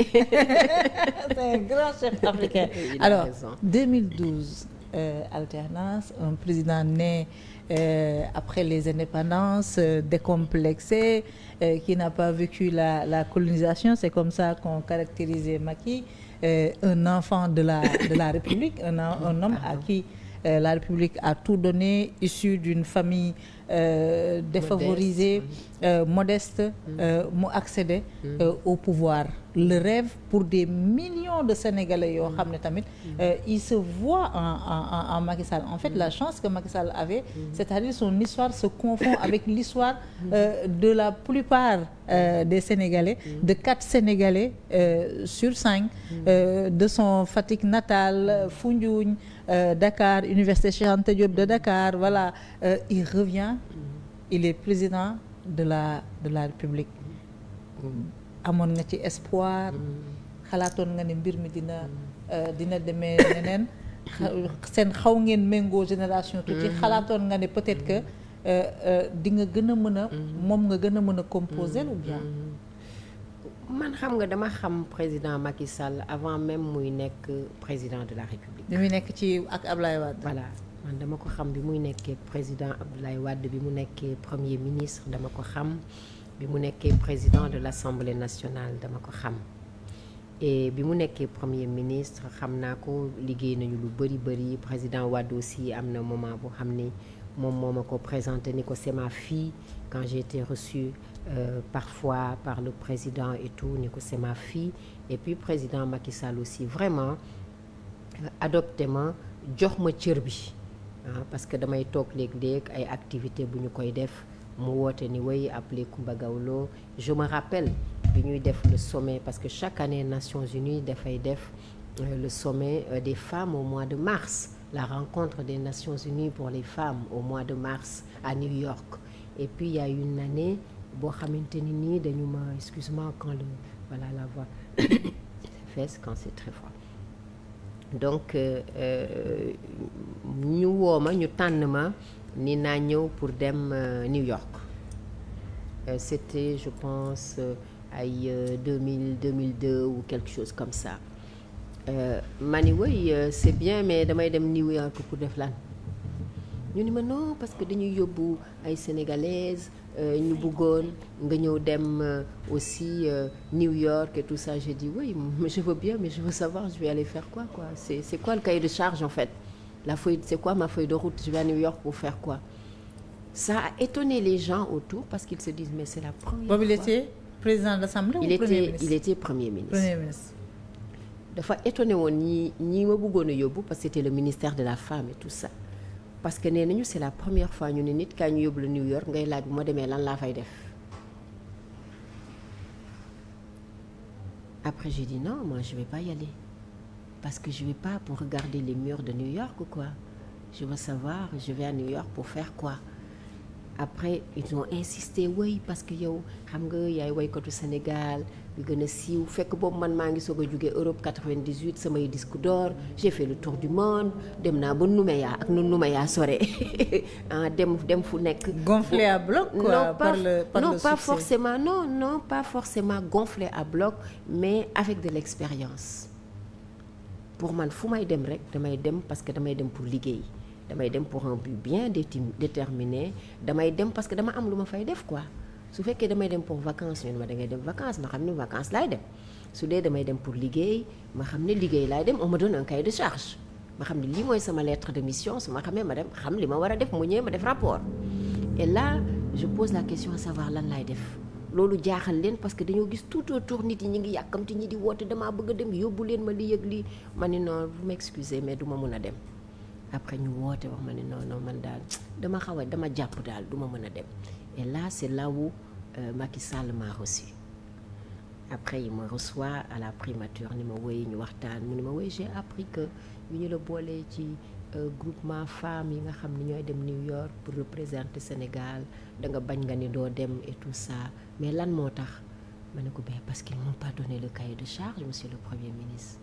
C'est un grand chef africain. Alors, raison. 2012, alternance, un président né après les indépendances, décomplexé, qui n'a pas vécu la colonisation, c'est comme ça qu'on caractérisait Macky, un enfant de la République, un homme à qui la République a tout donné, issu d'une famille défavorisée, modeste, mu accéder au pouvoir. Le rêve pour des millions de Sénégalais yoo xam ne tamit ils se voient en Macky Sall. En fait, la chance que Macky Sall avait, c'est-à-dire son histoire se confond avec l'histoire de la plupart des Sénégalais, de 4 Sénégalais sur 5, de son Fatick natal, Foundiougne, Dakar, Université Cheikh Anta Diop de Dakar, voilà, il revient, il est président de la République. Amoon nga ci espoir, xalaatoon nga ne mbir mi dina demee neneen, seen xaw ngeen méngoo génération tuuti, xalaatoon nga ne peut-être que di nga gën a mën a moom nga gën a mën a composer ou bien. man xam nga dama xam président Macky Sall avant même muy nekk président de la République. bi muy nekk ci ak Ablaye Wade. voilà man dama ko xam bi muy nekkee président Abdoulaye Wade, bi mu nekkee premier ministre dama ko xam, bi mu nekkee président de l'Assemblée nationale dama ko xam, et bi mu nekkee premier ministre xam naa ko, liggéey nañu lu bëri. Président Wade aussi am na moment boo xam ni moom moo ma ko présenté ni ko c'est ma fille quand j'ai été reçue parfois par le président et tout, ni ko c'est ma fille. Et puis président Macky Sall aussi vraiment adopté ma, jox ma cër bi, parce que damay toog léeg-léeg ay activité bu ñu koy def mu woote ni way appelé Coumba Gawlo. Je me rappelle bi ñuy def le sommet, parce que chaque année Nations Unies dafay def le sommet des femmes au mois de mars, la rencontre des Nations Unies pour les femmes au mois de mars à New York. Et puis il y a une année boo xamante ni nii dañu ma, excuse-moi quand le, voilà la voix fesse quand c'est très fort. Donc ñu woo ma, ñu tànn ma ni naa ñëw pour dem New York. C'était je pense ay 2002 ou quelque chose comme ça. Ma ni oui c'est bien mais damay dem New York pour def lan. ñu ni ma non parce que dañuy yóbbu ay sénégalaises ñu bëggoon nga ñëw dem aussi New York et tout ça. J'ai dit oui mais je veux bien, mais je veux savoir je vais aller faire quoi c'est quoi le cahier de charge en fait, la feuille, c'est quoi ma feuille de route, je vais à New York pour faire quoi. Ça a étonné les gens autour parce qu'ils se disent mais c'est la première fois. Il était président de l'Assemblée ou premier ministre? Il était premier ministre. Premier ministre. dafa étonné woon ñi ma bëggoon a yóbbu parce que c'était le ministère de la femme et tout ça. Parce que nee nañu c'est la première fois ñu ne nit kaa ñu yóbbu la New York ngay laaj bu ma demee lan laa fay def. Après j'ai dit non, moi je vais pas y aller parce que je vais pas pour regarder les murs de New York ou quoi. Je veux savoir je vais à New York pour faire quoi. Après ils ont insisté oui parce que yow xam nga yaay waykatu Sénégal bi gën a siiw, fekk boobu man maa ngi soog a jóge Europe 98 samay disque d'or, j'ai fait le tour du monde, dem naa ba Nouméa ak nu Nouméa sore dem fu nekk. Gonflé à bloc quoi, non, par le pas succès. forcément, non pas forcément gonflé à bloc, mais avec de l'expérience. Pour man fu may dem rek damay dem parce que damay dem pour liggéey, damay dem pour un but bien déterminé, damay dem parce que dama am lu ma fay def quoi. Su fekkee damay dem pour vacances ñu ne ma da ngay dem vacances, ma xam ne vacances laay dem. Su dee damay dem pour liggéey, ma xam ne liggéey laay dem, on me donne un cahier de charge. Ma xam ne lii mooy sama lettre de mission, su ma xamee ma dem xam li ma war a def mu ñëwee ma def rapport. Et là je pose la question à savoir lan laay def. Loolu jaaxal leen parce que dañoo gis tout autour nit yi ñu ngi yàkkamti ñi di woote damaa bëgg a dem, yóbbu leen ma lii ak lii. Ma ne non vous m'excusez mais du ma mën a dem. Après ñu woote wax ma ne non man daal dama jàpp daal du ma mën a dem. Et là c'est là où Macky Sall m'a reçu. Après il me reçoit à la primature ni ma woy ñu waxtaan mu ni ma woy j'ai appris que yu ñu la boolee ci groupement femmes yi nga xam ni ñooy dem New York pour représenter Sénégal da nga bañ nga ni doo dem et tout ça, mais lan moo tax. Ma ne ko bien parce qu'ils m'ont pas donné le cahier de charge, monsieur le Premier ministre.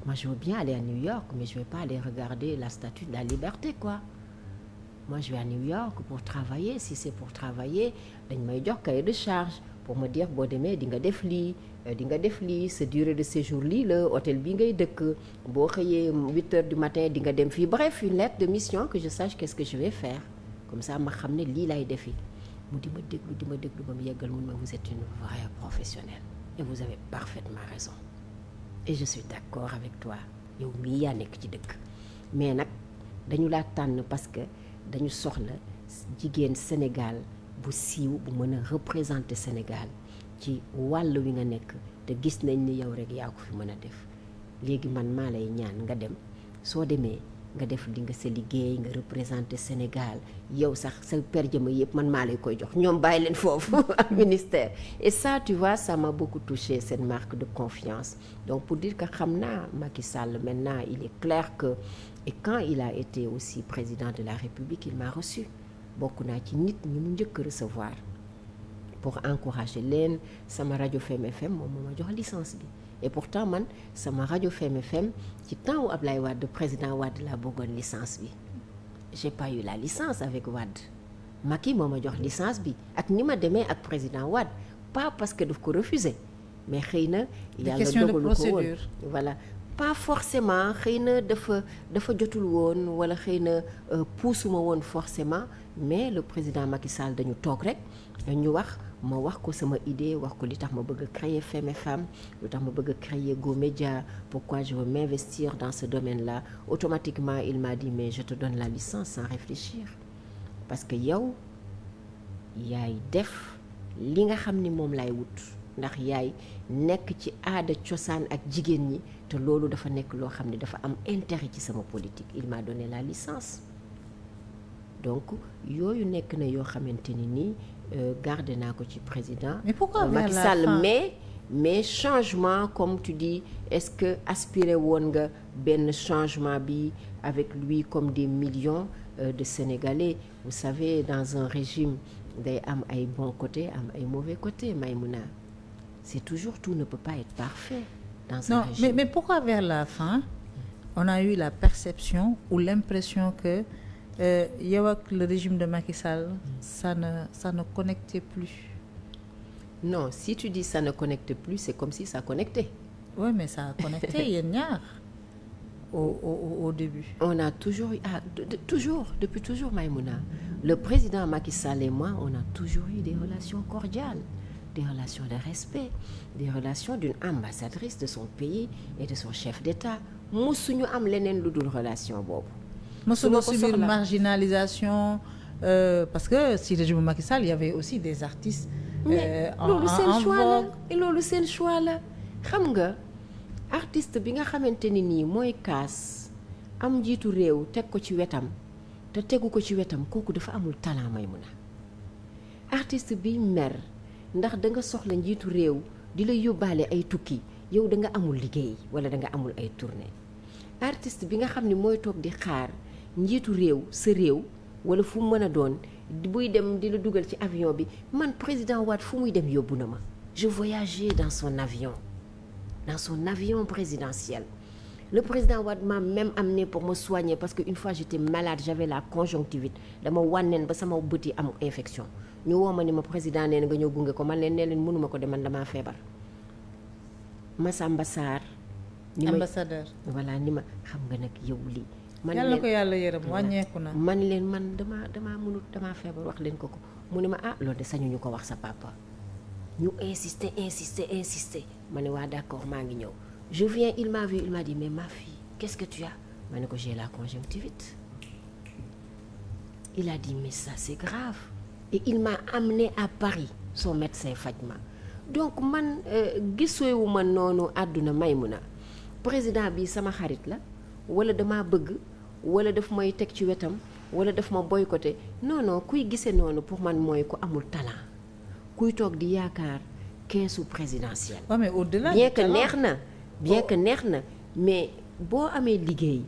Moi je veux bien aller à New York mais je vais pas aller regarder la statue de la liberté quoi. Moi je vais à New York pour travailler, si c'est pour travailler dañ may jox cahier de charge pour me dire boo demee di nga def lii sa durée de séjour lii la hôtel bi ngay dëkk boo xëyee 8 heures du matin di nga dem fii, bref une lettre de mission que je sache qu'est-ce que je vais faire, comme ça ma xam ne lii lay defi. mu di ma déglu ba mu yeggal mun ma vous êtes une vraie professionnelle et vous avez parfaitement raison et je suis d'accord avec toi, yow mii yaa nekk ci dëkk. mais nag dañu laa tànn parce que dañu soxla jigéen Sénégal bu siiw bu mën a représenter Sénégal ci wàll wi nga nekk te gis nañ ni yow rek yaa ko fi mën a def. léegi man maa lay ñaan nga dem, soo demee nga def li nga sa liggéey nga représenter Sénégal, yow sax sa per jëma yëpp man maa lay koy jox, ñoom bàyyi leen foofu ak ministère. Et ça tu vois, ça m'a beaucoup touché, cette marque de confiance. Donc pour dire que xam naa Macky Sall maintenant il est clair que, et quand il a été aussi président de la République il m'a reçu, bokk naa ci nit ñi mu njëkk recevoir pour encourager leen. sama rajo Fem FM moom moo ma jox licence bi. Et pourtant man sama rajo Fem FM ci temps wu Ablaye Wade président Wade laa bëggoon licence bi, j'ai pas eu la licence avec Wade. Macky moo ma jox licence bi ak ni ma demee ak président Wade, pas parce que daf ko refuser, mais xëy na yàlla dogalu ko woon, voilà, pas forcément, xëy na dafa jotul woon wala xëy na puusuma woon forcément, mais le président Macky Sall dañu toog rek ñu wax, ma wax ko sama idée, wax ko li tax ma bëgg a créer Fem FM, lu tax ma bëgg a créer Go Média, pourquoi je veux m'investir dans ce domaine-là. Automatiquement il m'a dit mais je te donne la licence sans réfléchir, parce que yow yaay def li nga xam ni moom lay wut, ndax yaay nekk ci aada cosaan ak jigéen ñi, te loolu dafa nekk loo xam ne dafa am intérêt ci sama politique. Il m'a donné la licence. Donc yooyu nekk na yoo xamante ni nii garder naa ko ci président Macky Sall. Mais changement comme tu dis, est-ce que aspiré woon nga benn changement bi avec lui comme des millions de Sénégalais? Vous savez, dans un régime day am ay bons côtés am ay mauvais côtés, Maïmouna. C'est toujours, tout ne peut pas être parfait dans un régime. Mais pourquoi vers la fin on a eu la perception ou l'impression que yow ak le régime de Macky Sall ça ne connectait plus? Non, si tu dis ça ne connecte plus, c'est comme si ça connectait. Oui, mais ça a connecté yéen ñaar au début. On a toujours eu, depuis toujours Maïmouna, le président Macky Sall et moi, on a toujours eu des relations cordiales, des relations de respect, des relations d'une ambassadrice de son pays et de son chef d'État. Musuñu am leneen lu dul relation boobu. Mosuloo subir marginalisation parce que si régime Macky Sall il y avait aussi des artistes loolu seen choix la, loolu seen choix la. Xam nga artiste bi nga xamante ni nii mooy kaas am njiitu réew teg ko ci wetam te tegu ko ci wetam, kooku dafa amul talent Maïmouna. Artiste bi mer ndax da nga soxla njiitu réew di la yóbbaale ay tukki, yow da nga amul liggéey wala da nga amul ay tournée. Artiste bi nga xam ne mooy toog di xaar njiitu réew sa réew wala fu mu mën a doon buy dem di la dugal ci avion bi, man président Wade fu muy dem yóbbu na ma. Je voyageais dans son avion présidentiel. Le président Wade m'a même amené pour me soigner parce que une fois j'étais malade, j'avais la conjonctivite, dama wànneen ba sama bët yi am infection. ñu woo ma ni ma président nee na nga ñëw gunge ko, man leen nee leen mënuma ko de, man damaa feebar. Massamba Sarr ambassadeur voilà ni ma xam nga nag yow lii. man yàlla ko yàlla yërëm wàññeeku na. man leen man damaa mënut, damaa feebar, wax leen ko mu ne ma loolu de sañu ñu ko wax sa papa. ñu insister ma ne waa d'accord maa ngi ñëw. Je viens, il m'a vu, il m'a dit mais ma fille qu'est-ce que tu as? ma ne ko j'ai la conjonctivite. Il a dit mais ça c'est grave, et il m'a amené à Paris, son médecin faj ma. Donc man gisewu ma noonu àdduna Maïmouna. Président bi sama xarit la wala damaa bëgg wala daf may teg ci wetam wala daf ma boycotté. Non, kuy gisee noonu pour man mooy ku amul talent, kuy toog di yaakaar keesu présidentiel. Ouais, mais au-delà bien que neex na mais boo amee liggéey,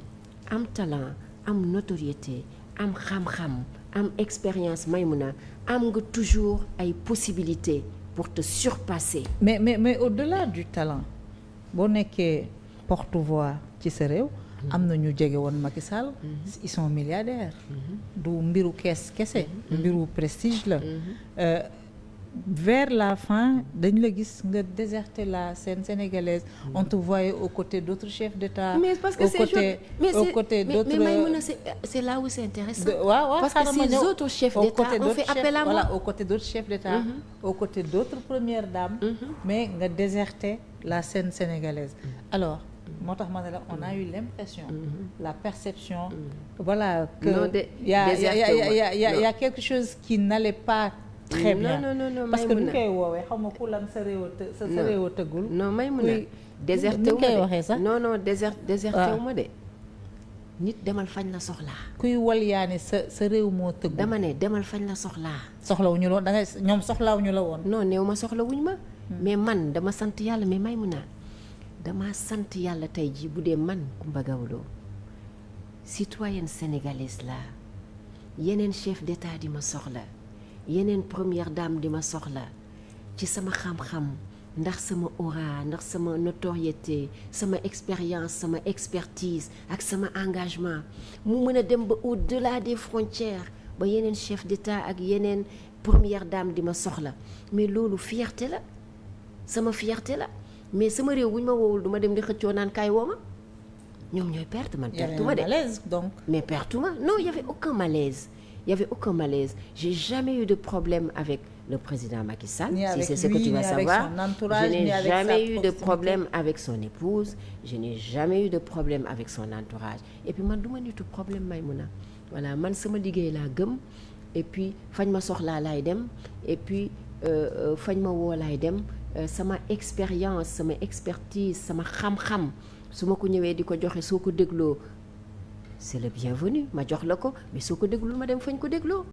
am talent, am notoriété, am xam-xam, am expérience Maïmouna, am nga toujours ay possibilités pour te surpasser. Mais au-delà du talent, boo nekkee porte-voix ci sa réew, am na ñu jege woon Macky Sall, ils sont milliardaires. Du mbiru kees kese, mbiru prestige la. vers la fin dañ la gis nga déserter la scène sénégalaise. On te voyait aux côtés d'autres chefs d'État. Mais parce que aux côtés d'autres. Mais Maïmouna, c'est là où c'est intéressant. Parce que ces autres chefs d'État ont fait appel à moi. Voilà, aux côtés d'autres chefs d'État, aux côtés d'autres premières dames. Mais nga déserter la scène sénégalaise. Alors. moo tax ma ne la on a eu l'impression la perception voilà que y a quelque chose qui n'allait pas très bien non parce que nu koy woowee xam nga ku lan sa réew tëggul non Maïmouna déserté wu ma koy waxee sax non déserté wu ma de nit demal fañ la soxlaa kuy walyaani sa réew moo tëggul dama ne demal fañ la soxlaa soxlawuñu la woon da ngay ñoom soxlawuñu la woon non néew ma soxlawuñ ma mais man dama sant yàlla mais Maïmouna dama sant yàlla tey jii bu dee man Coumba Gawlo citoyenne sénégalaise la yeneen chef d'état di ma soxla yeneen première dame di ma soxla ci sama xam-xam ndax sama aura ndax sama notoriété sama expérience sama expertise ak sama engagement mu mën a dem ba au-delà des frontières ba yeneen chef d'état ak yeneen première dame di ma soxla mais loolu fierté la sama fierté la mais sama réew bu ñu ma woowul du ma dem di xëccoo naan kaay woo ma ñoom ñooy perte man pertuma de malaise donc mais pertuma non il y avait aucun malaise j'ai jamais eu de problème avec le président Macky Sall si c'est ce que tu vas savoir je n'ai jamais eu de problème avec son épouse je n'ai jamais eu de problème avec son entourage et puis man du ma nitu problème Maïmouna voilà man sama liggéey laa gëm et puis fañ ma soxlaa laay dem et puis fañ ma woo laay dem sama expérience sama expertise sama xam-xam su ma ko ñëwee di ko joxe soo ko dégloo c'est le bienvenu ma jox la ko mais soo ko déglul ma dem fañ ko dégloo